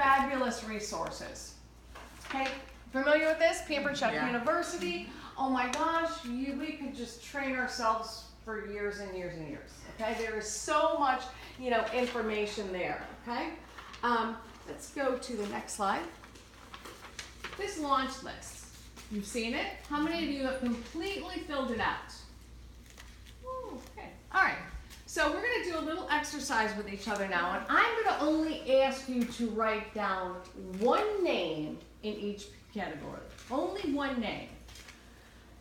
fabulous resources. Okay, familiar with this? Pampered Chef University. Oh my gosh, we could just train ourselves for years and years and years. Okay, there is so much, information there. Okay, let's go to the next slide. This launch list. You've seen it. How many of you have completely filled it out? Ooh, okay. All right. So we're going to do a little exercise with each other now, and I'm going to only ask you to write down one name in each category. Only one name.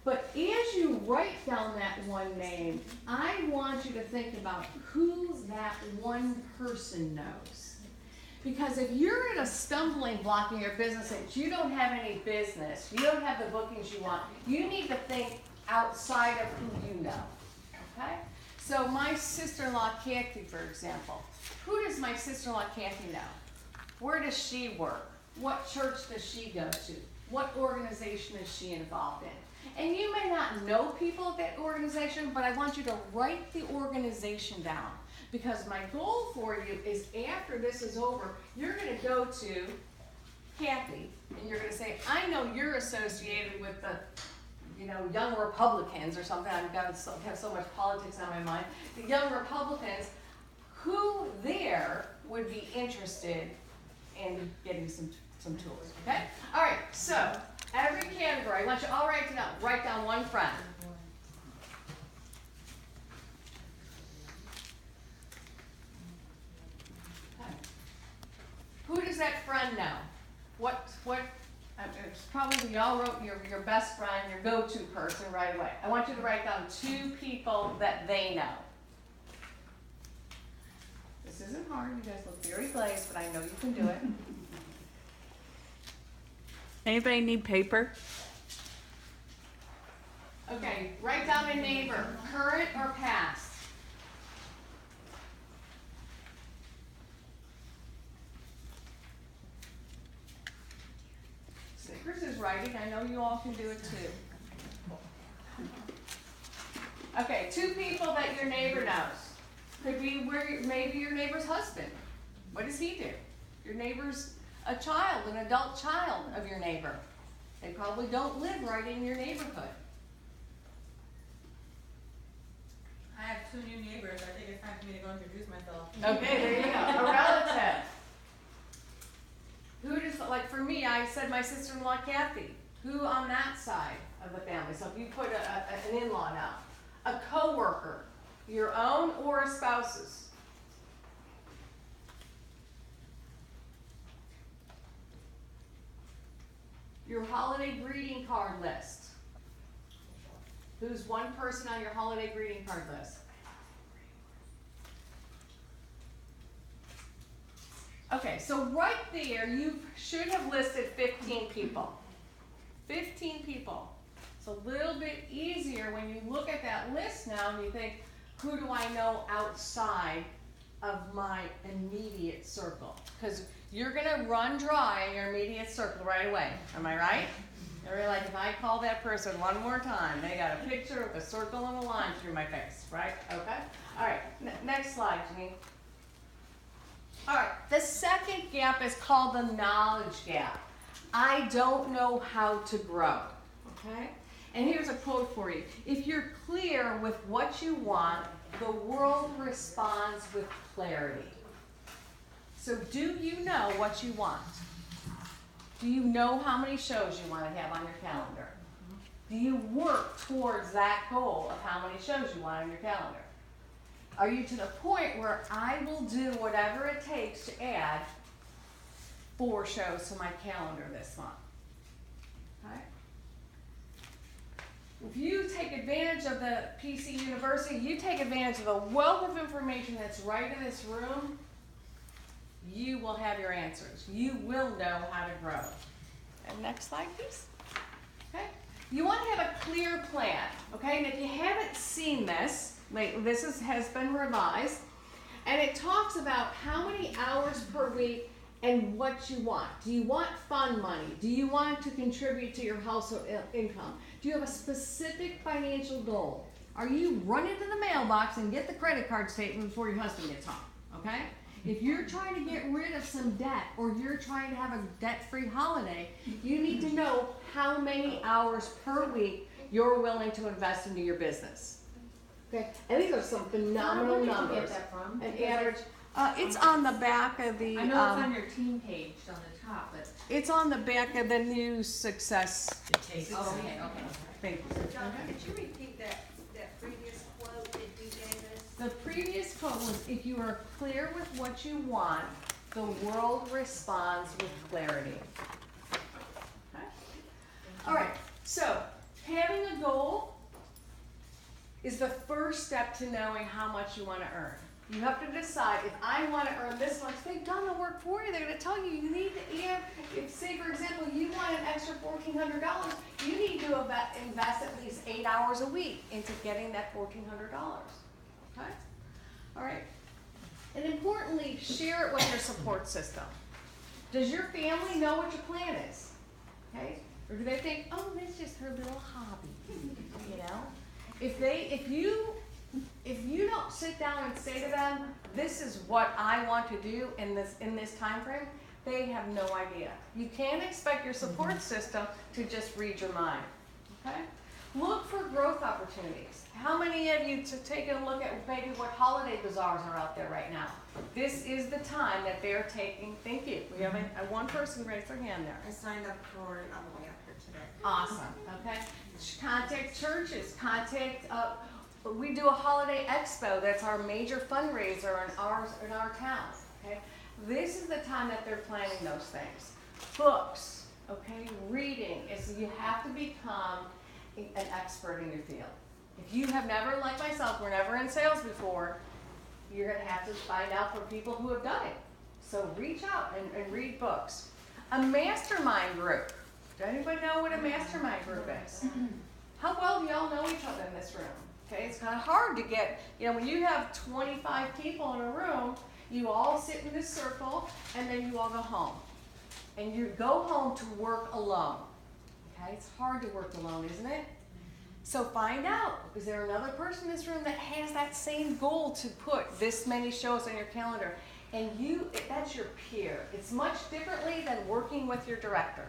But as you write down that one name, I want you to think about who that one person knows. Because if you're at a stumbling block in your business that you don't have any business, you don't have the bookings you want, you need to think outside of who you know. Okay? So my sister-in-law, Kathy, for example. Who does my sister-in-law, Kathy, know? Where does she work? What church does she go to? What organization is she involved in? And you may not know people at that organization, but I want you to write the organization down. Because my goal for you is after this is over, you're going to go to Kathy, and you're going to say, I know you're associated with the Young Republicans or something. I've got have so much politics on my mind. The Young Republicans, who there would be interested in getting some tools, okay? All right, so every category, I want you all write down one friend. Okay. Who does that friend know? It's probably y'all wrote your best friend, your go-to person right away. I want you to write down 2 people that they know. This isn't hard. You guys look very glazed, but I know you can do it. Anybody need paper? Okay, write down a neighbor, current or past. Snickers is writing. I know you all can do it too. Okay, 2 people that your neighbor knows. Could be maybe your neighbor's husband. What does he do? Your neighbor's a child, an adult child of your neighbor. They probably don't live right in your neighborhood. I have 2 new neighbors. I think it's time for me to go introduce myself. Okay, there you go. A relative. Who does, like for me, I said my sister-in-law, Kathy. Who on that side of the family? So if you put an in-law now. A coworker, your own or a spouse's. Your holiday greeting card list. Who's one person on your holiday greeting card list? Okay, so right there, you should have listed 15 people. 15 people. It's a little bit easier when you look at that list now and you think, who do I know outside of my immediate circle? Because you're going to run dry in your immediate circle right away. Am I right? You're like, if I call that person one more time, they got a picture with a circle and a line through my face, right? Okay? All right, next slide, Janine. All right, the second gap is called the knowledge gap. I don't know how to grow, okay? And here's a quote for you. If you're clear with what you want, the world responds with clarity. So do you know what you want? Do you know how many shows you want to have on your calendar? Do you work towards that goal of how many shows you want on your calendar? Are you to the point where I will do whatever it takes to add 4 shows to my calendar this month? Okay? If you take advantage of the PC University, you take advantage of the wealth of information that's right in this room, you will have your answers. You will know how to grow. And next slide, please. Okay? You want to have a clear plan. Okay? And if you haven't seen this, this has been revised, and it talks about how many hours per week and what you want. Do you want fund money? Do you want to contribute to your household income? Do you have a specific financial goal? Are you running to the mailbox and get the credit card statement before your husband gets home? Okay? If you're trying to get rid of some debt or you're trying to have a debt-free holiday, you need to know how many hours per week you're willing to invest into your business. Okay, and these are some phenomenal numbers. Where did you get that from? An average, it's on the back of the, I know it's on your team page on the top, but. it's on the back of the new success. Oh, okay. Thank you. Donna, could you repeat that previous quote that you gave us? The previous quote was, if you are clear with what you want, the world responds with clarity. Okay? All right, so having a goal is the first step to knowing how much you want to earn. You have to decide, if I want to earn this much, they've done the work for you. They're going to tell you, you need to, if say for example, you want an extra $1,400, you need to invest at least 8 hours a week into getting that $1,400. Okay? All right. And importantly, share it with your support system. Does your family know what your plan is? Okay? Or do they think, oh, that's just her little hobby? You know? If you don't sit down and say to them, this is what I want to do in this time frame, they have no idea. You can't expect your support system to just read your mind. Okay? Look for growth opportunities. How many of you to take a look at maybe what holiday bazaars are out there right now? This is the time that they're taking. Thank you. We have one person raised their hand there. I signed up for it on the way up here today. Awesome. Okay. Contact churches. Contact. We do a holiday expo. That's our major fundraiser in our town. Okay. This is the time that they're planning those things. Books. Okay. Reading is you have to become an expert in your field. If you have never, like myself, were never in sales before, you're going to have to find out from people who have done it. So reach out and read books. A mastermind group. Does anybody know what a mastermind group is? How well do y'all know each other in this room? Okay, it's kind of hard to get, when you have 25 people in a room, you all sit in this circle and then you all go home. And you go home to work alone. Okay, it's hard to work alone, isn't it? So find out, is there another person in this room that has that same goal to put this many shows on your calendar? And that's your peer. It's much differently than working with your director.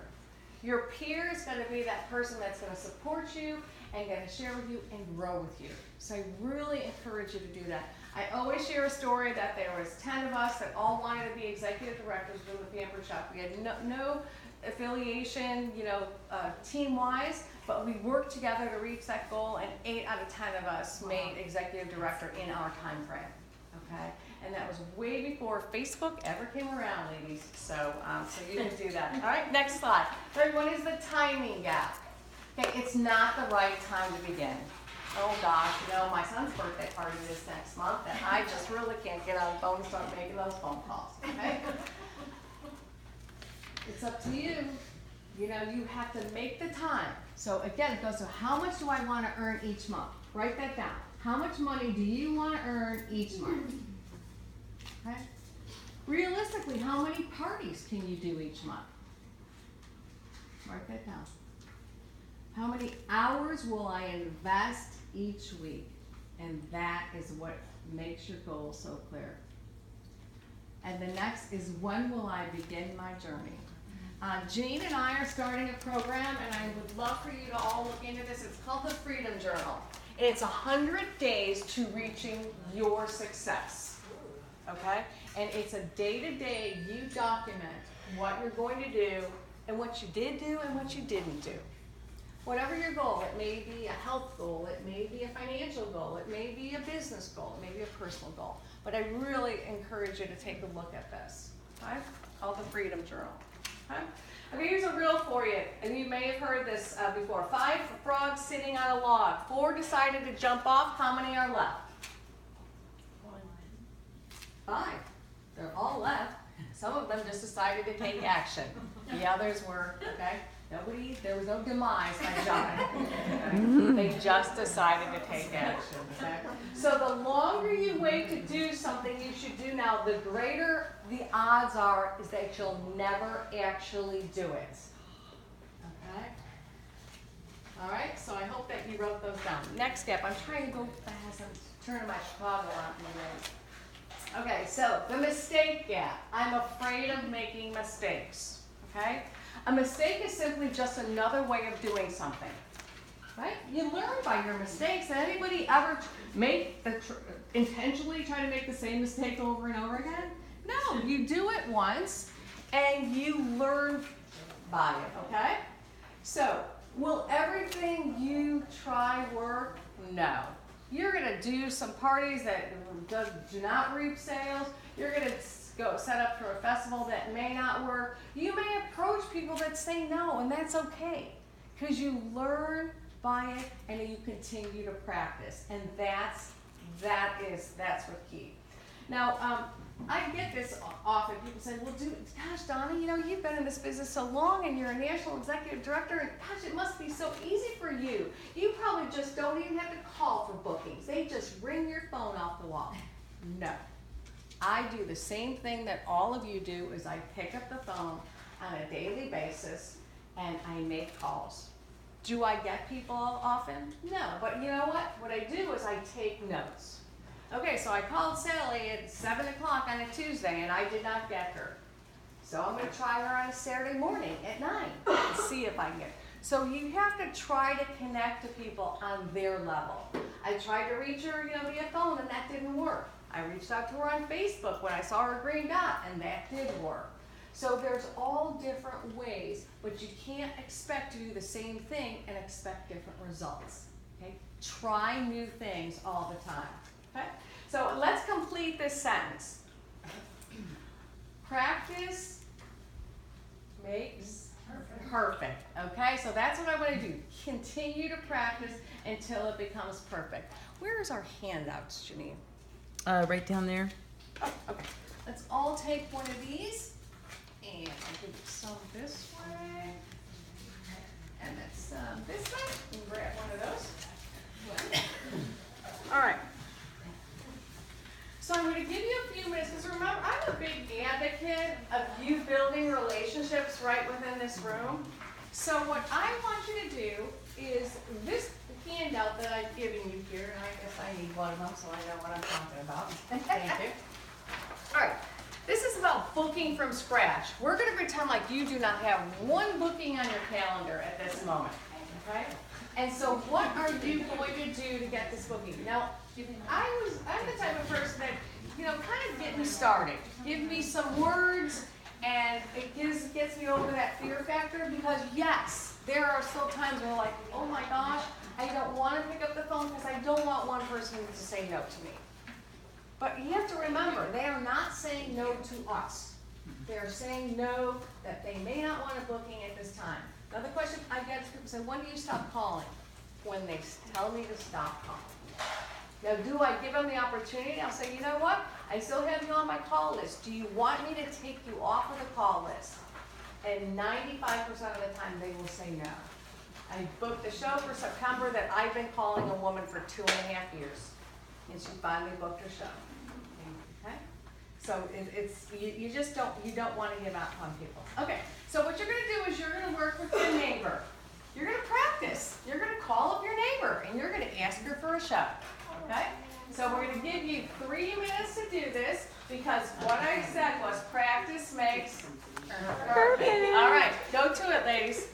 Your peer is going to be that person that's going to support you and going to share with you and grow with you. So I really encourage you to do that. I always share a story that there was 10 of us that all wanted to be executive directors of the Pampered Chef. We had no affiliation, team-wise, but we worked together to reach that goal, and 8 out of 10 of us made executive director in our time frame. Okay, and that was way before Facebook ever came around, ladies. So you can do that. All right, next slide. Third one is the timing gap. Okay, it's not the right time to begin. Oh gosh, my son's birthday party is next month, and I just really can't get on the phone and start making those phone calls. Okay. It's up to you. You have to make the time. So again, it goes to how much do I want to earn each month? Write that down. How much money do you want to earn each month? Okay. Realistically, how many parties can you do each month? Write that down. How many hours will I invest each week? And that is what makes your goal so clear. And the next is, when will I begin my journey? Jean and I are starting a program, and I would love for you to all look into this. It's called the Freedom Journal. And it's 100 days to reaching your success. Okay? And it's a day-to-day, you document what you're going to do, and what you did do, and what you didn't do. Whatever your goal, it may be a health goal, it may be a financial goal, it may be a business goal, it may be a personal goal. But I really encourage you to take a look at this. Okay? Called the Freedom Journal. Okay, here's a reel for you, and you may have heard this before. 5 frogs sitting on a log. 4 decided to jump off. How many are left? 5. They're all left. Some of them just decided to take action. The others were, there was no demise by jumping. They just decided to take action. Okay? So the longer you wait to do something you should do now, the greater the odds are is that you'll never actually do it. Okay? All right, so I hope that you wrote those down. Next step, I'm trying to go fast. I'm turning my Chicago on. Okay, so the mistake gap. I'm afraid of making mistakes, okay? A mistake is simply just another way of doing something, right? You learn by your mistakes. Did anybody ever intentionally try to make the same mistake over and over again? No, you do it once and you learn by it, okay? So, will everything you try work? No. You're gonna do some parties that do not reap sales. You're gonna go set up for a festival that may not work. You may approach people that say no, and that's okay, because you learn by it and you continue to practice, and that's what's key. Now, I get this often. People say, well, gosh, Donna, you know, you've been in this business so long and you're a national executive director, and gosh, it must be so easy for you. You probably just don't even have to call for bookings. They just ring your phone off the wall. No. I do the same thing that all of you do, is I pick up the phone on a daily basis and I make calls. Do I get people often? No, but you know what? What I do is I take notes. Okay, so I called Sally at 7 o'clock on a Tuesday and I did not get her. So I'm going to try her on a Saturday morning at 9 and see if I can get her. So you have to try to connect to people on their level. I tried to reach her, via phone, and that didn't work. I reached out to her on Facebook when I saw her green dot, and that did work. So there's all different ways, but you can't expect to do the same thing and expect different results. Okay? Try new things all the time. Okay? So let's complete this sentence. Practice makes perfect. Okay? So that's what I want to do. Continue to practice until it becomes perfect. Where's our handouts, Janine? Right down there. Oh, okay. Let's all take one of these, and I'll give you some this way, and that's this way. You can grab one of those. All right. So I'm going to give you a few minutes, because remember, I'm a big advocate of you building relationships right within this room. So what I want you to do is this handout that I've given you here, and I guess I need one of them so I know what I'm talking about. Thank you. All right, this is about booking from scratch. We're going to pretend like you do not have one booking on your calendar at this moment, okay? And so what are you going to do to get this booking? Now, I'm the type of person that, kind of get me started. Give me some words, and it gets me over that fear factor, because yes, there are still times where like, oh my gosh, I don't want to pick up the phone because I don't want one person to say no to me. But you have to remember, they are not saying no to us. They're saying no, that they may not want a booking at this time. Another question I get is people say, when do you stop calling? When they tell me to stop calling. Now, do I give them the opportunity? I'll say, you know what? I still have you on my call list. Do you want me to take you off of the call list? And 95% of the time, they will say no. I booked a show for September that I've been calling a woman for 2.5 years. And she finally booked her show. Okay? So you just don't want to give up on people. Okay, so what you're going to do is you're going to work with your neighbor. You're going to practice. You're going to call up your neighbor and you're going to ask her for a show. Okay? So we're going to give you 3 minutes to do this, because what I said was practice makes perfect. All right, go to it, ladies.